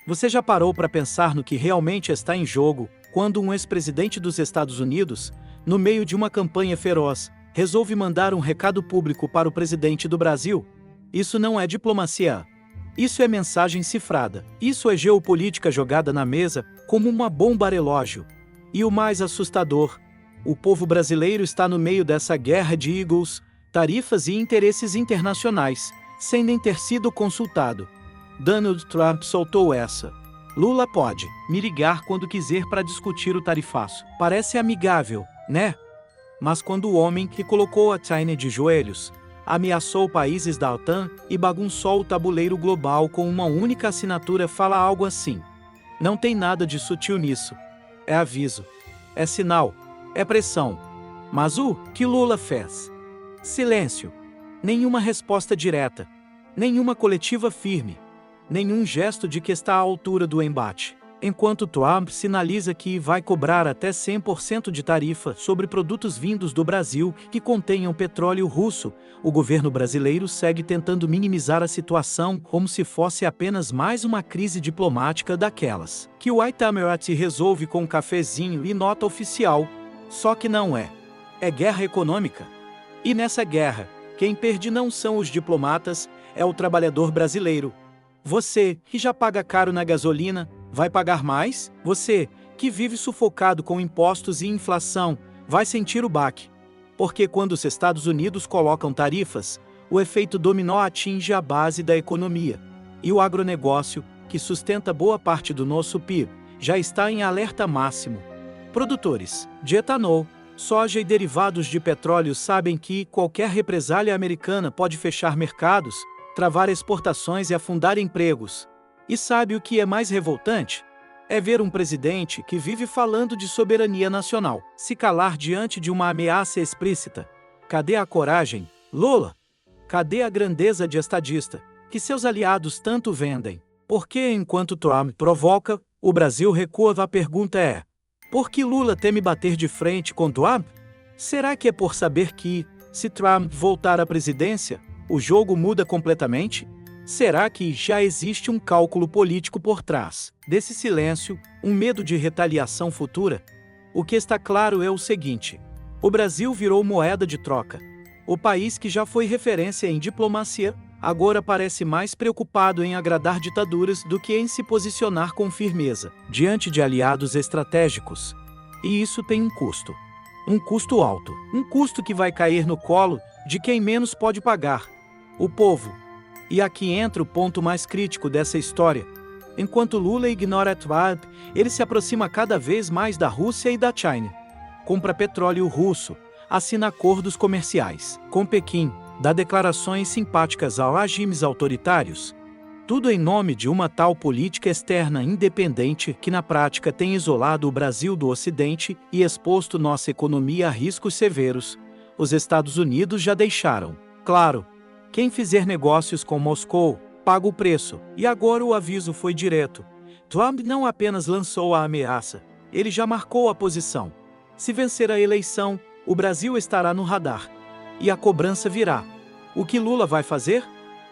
Você já parou para pensar no que realmente está em jogo quando um ex-presidente dos Estados Unidos, no meio de uma campanha feroz, resolve mandar um recado público para o presidente do Brasil? Isso não é diplomacia. Isso é mensagem cifrada. Isso é geopolítica jogada na mesa como uma bomba relógio. E o mais assustador, o povo brasileiro está no meio dessa guerra de egos, tarifas e interesses internacionais, sem nem ter sido consultado. Donald Trump soltou essa. Lula pode me ligar quando quiser para discutir o tarifaço. Parece amigável, né? Mas quando o homem que colocou a China de joelhos, ameaçou países da OTAN e bagunçou o tabuleiro global com uma única assinatura fala algo assim. Não tem nada de sutil nisso. É aviso. É sinal. É pressão. Mas o que Lula fez? Silêncio. Nenhuma resposta direta. Nenhuma coletiva firme. Nenhum gesto de que está à altura do embate. Enquanto Trump sinaliza que vai cobrar até 100% de tarifa sobre produtos vindos do Brasil que contenham petróleo russo, o governo brasileiro segue tentando minimizar a situação como se fosse apenas mais uma crise diplomática daquelas que o Itamaraty resolve com um cafezinho e nota oficial. Só que não é. É guerra econômica. E nessa guerra, quem perde não são os diplomatas, é o trabalhador brasileiro. Você, que já paga caro na gasolina, vai pagar mais? Você, que vive sufocado com impostos e inflação, vai sentir o baque. Porque quando os Estados Unidos colocam tarifas, o efeito dominó atinge a base da economia. E o agronegócio, que sustenta boa parte do nosso PIB, já está em alerta máximo. Produtores de etanol, soja e derivados de petróleo sabem que qualquer represália americana pode fechar mercados, travar exportações e afundar empregos. E sabe o que é mais revoltante? É ver um presidente que vive falando de soberania nacional se calar diante de uma ameaça explícita. Cadê a coragem, Lula? Cadê a grandeza de estadista, que seus aliados tanto vendem? Porque enquanto Trump provoca, o Brasil recua. A pergunta é: por que Lula teme bater de frente com Trump? Será que é por saber que, se Trump voltar à presidência, o jogo muda completamente? Será que já existe um cálculo político por trás desse silêncio, um medo de retaliação futura? O que está claro é o seguinte: o Brasil virou moeda de troca. O país que já foi referência em diplomacia, agora parece mais preocupado em agradar ditaduras do que em se posicionar com firmeza diante de aliados estratégicos. E isso tem um custo. Um custo alto. Um custo que vai cair no colo de quem menos pode pagar: o povo. E aqui entra o ponto mais crítico dessa história. Enquanto Lula ignora Trump, ele se aproxima cada vez mais da Rússia e da China. Compra petróleo russo, assina acordos comerciais com Pequim, dá declarações simpáticas a regimes autoritários. Tudo em nome de uma tal política externa independente que na prática tem isolado o Brasil do Ocidente e exposto nossa economia a riscos severos. Os Estados Unidos já deixaram claro: quem fizer negócios com Moscou, paga o preço. E agora o aviso foi direto. Trump não apenas lançou a ameaça, ele já marcou a posição. Se vencer a eleição, o Brasil estará no radar. E a cobrança virá. O que Lula vai fazer?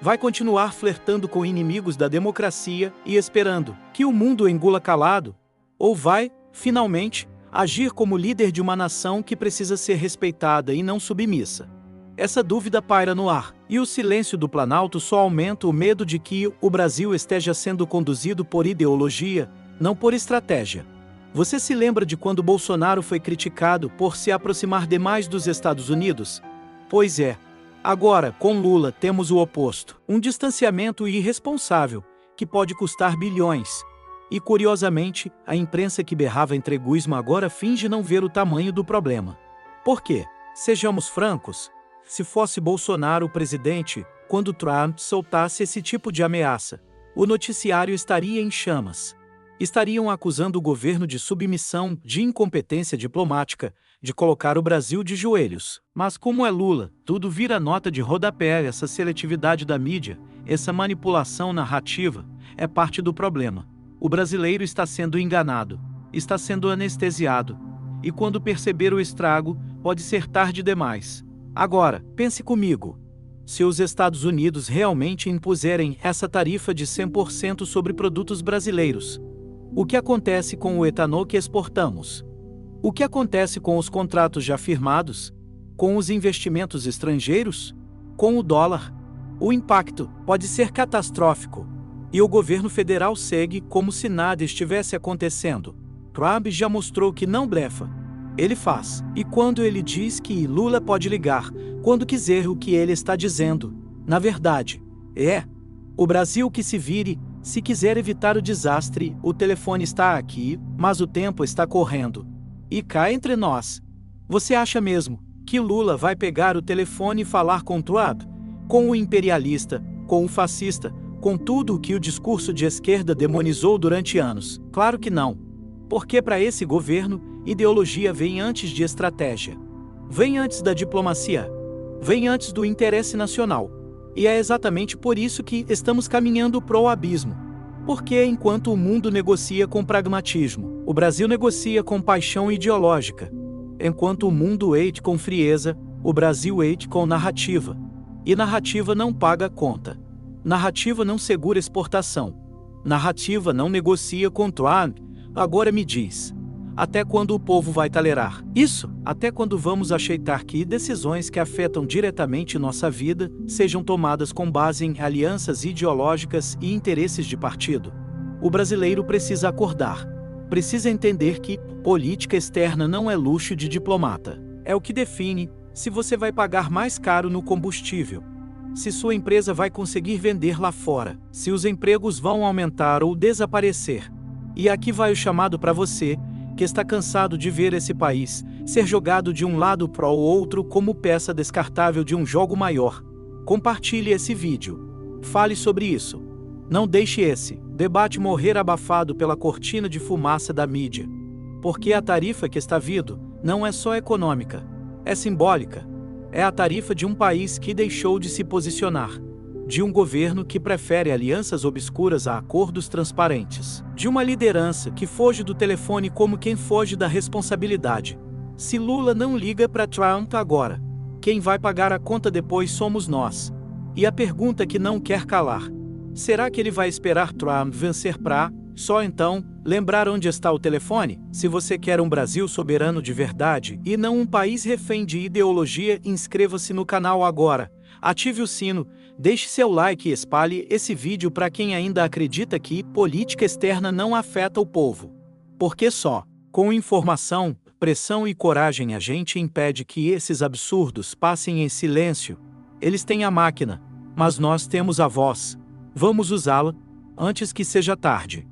Vai continuar flertando com inimigos da democracia e esperando que o mundo engula calado? Ou vai, finalmente, agir como líder de uma nação que precisa ser respeitada e não submissa? Essa dúvida paira no ar, e o silêncio do Planalto só aumenta o medo de que o Brasil esteja sendo conduzido por ideologia, não por estratégia. Você se lembra de quando Bolsonaro foi criticado por se aproximar demais dos Estados Unidos? Pois é. Agora, com Lula, temos o oposto. Um distanciamento irresponsável, que pode custar bilhões. E, curiosamente, a imprensa que berrava entreguismo agora finge não ver o tamanho do problema. Por quê? Sejamos francos. Se fosse Bolsonaro o presidente, quando Trump soltasse esse tipo de ameaça, o noticiário estaria em chamas. Estariam acusando o governo de submissão, de incompetência diplomática, de colocar o Brasil de joelhos. Mas como é Lula, tudo vira nota de rodapé. Essa seletividade da mídia, essa manipulação narrativa, é parte do problema. O brasileiro está sendo enganado, está sendo anestesiado. E quando perceber o estrago, pode ser tarde demais. Agora, pense comigo. se os Estados Unidos realmente impuserem essa tarifa de 100% sobre produtos brasileiros? O que acontece com o etanol que exportamos? O que acontece com os contratos já firmados? Com os investimentos estrangeiros? Com o dólar? O impacto pode ser catastrófico. E o governo federal segue como se nada estivesse acontecendo. Trump já mostrou que não blefa. Ele faz. E quando ele diz que Lula pode ligar quando quiser, o que ele está dizendo, na verdade, é: o Brasil que se vire, se quiser evitar o desastre, o telefone está aqui, mas o tempo está correndo. E cá entre nós, você acha mesmo que Lula vai pegar o telefone e falar com Trump, com o imperialista, com o fascista, com tudo o que o discurso de esquerda demonizou durante anos? Claro que não. Porque para esse governo, ideologia vem antes de estratégia. Vem antes da diplomacia. Vem antes do interesse nacional. E é exatamente por isso que estamos caminhando pro abismo. Porque enquanto o mundo negocia com pragmatismo, o Brasil negocia com paixão ideológica. Enquanto o mundo hate com frieza, o Brasil hate com narrativa. E narrativa não paga conta. Narrativa não segura exportação. Narrativa não negocia com Trump. Agora me diz, até quando o povo vai tolerar isso? Até quando vamos aceitar que decisões que afetam diretamente nossa vida sejam tomadas com base em alianças ideológicas e interesses de partido? O brasileiro precisa acordar. Precisa entender que política externa não é luxo de diplomata. É o que define se você vai pagar mais caro no combustível, se sua empresa vai conseguir vender lá fora, se os empregos vão aumentar ou desaparecer. E aqui vai o chamado para você, que está cansado de ver esse país ser jogado de um lado para o outro como peça descartável de um jogo maior. Compartilhe esse vídeo. Fale sobre isso. Não deixe esse debate morrer abafado pela cortina de fumaça da mídia. Porque a tarifa que está vindo não é só econômica, é simbólica. É a tarifa de um país que deixou de se posicionar. De um governo que prefere alianças obscuras a acordos transparentes. De uma liderança que foge do telefone como quem foge da responsabilidade. Se Lula não liga para Trump agora, quem vai pagar a conta depois somos nós. E a pergunta que não quer calar: será que ele vai esperar Trump vencer para, só então, lembrar onde está o telefone? Se você quer um Brasil soberano de verdade e não um país refém de ideologia, inscreva-se no canal agora. Ative o sino, deixe seu like e espalhe esse vídeo para quem ainda acredita que política externa não afeta o povo. Porque só com informação, pressão e coragem a gente impede que esses absurdos passem em silêncio. Eles têm a máquina, mas nós temos a voz. Vamos usá-la antes que seja tarde.